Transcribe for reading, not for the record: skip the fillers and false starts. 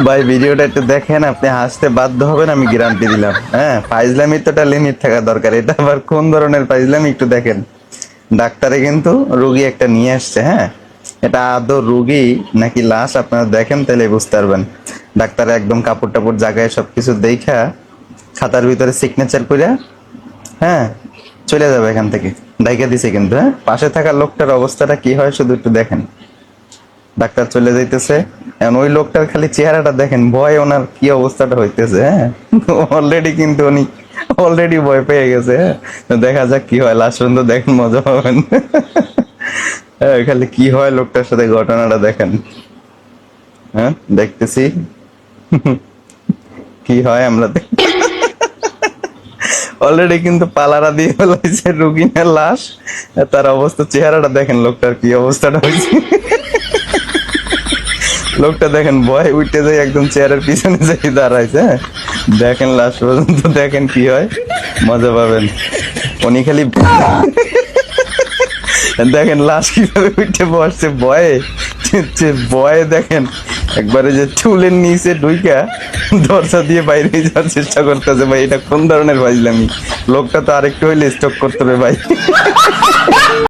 ভাই ভিডিওটা একটু দেখেন, আপনি হাসতে বাধ্য হবেন, আমি গ্যারান্টি দিলাম। হ্যাঁ, ফাইজলামির তো একটা লিমিট থাকা দরকার। এটা আবার কোন ধরনের ফাইজলামি একটু দেখেন। ডাক্তারে কিন্তু রুগী একটা নিয়ে আসছে। হ্যাঁ, এটা আদৌ রুগী নাকি লাশ আপনারা দেখেন তাহলে বুঝতে পারবেন। ডাক্তারে একদম কাপড় টাপড় জায়গায় সবকিছু দেখা খাতার ভিতরে সিগনেচার করে, হ্যাঁ, চলে যাবে এখান থেকে। ডাইকা দিছে কিন্তু। হ্যাঁ, পাশে থাকা লোকটার অবস্থাটা কি হয় শুধু একটু দেখেন। ডাক্তার চলে যাইতেছে, এখন ওই লোকটার খালি চেহারাটা দেখেন, ভয় ওনার কি অবস্থাটা হইতেছে। হ্যাঁ, অলরেডি কিন্তু উনি অলরেডি ভয় পেয়ে গেছে। হ্যাঁ, তো দেখা যাক কি হয়, লাস্ট পর্যন্ত দেখেন, মজা পাবেন। হ্যাঁ, খালি কি হয় লোকটার সাথে ঘটনাটা দেখেন। হ্যাঁ, দেখতেছি কি হয় আমরা অলরেডি কিন্তু পালারা দিয়ে ফেলাইছে রুগীনের লাশ। তার অবস্থা, চেহারাটা দেখেন লোকটার কি অবস্থাটা হয়েছে। লোকটা দেখেন ভয় উঠতে যায়, একদম চেয়ারের পিছনে যাই দাঁড়াইছে। হ্যাঁ, দেখেন লাস্ট পর্যন্ত দেখেন কি হয়, মজা পাবেন। উনি খালি দেখেন লাশ কিভাবে উঠে বসছে ভয়ে। ভয়ে দেখেন একবারে যে চুলের নিচে ঢুইকা দরজা দিয়ে বাইরে যাওয়ার চেষ্টা করতেছে। ভাই এটা কোন ধরনের ফাইজলামি? লোকটা তো আরেকটু হইলে স্টক করতে হবে ভাই।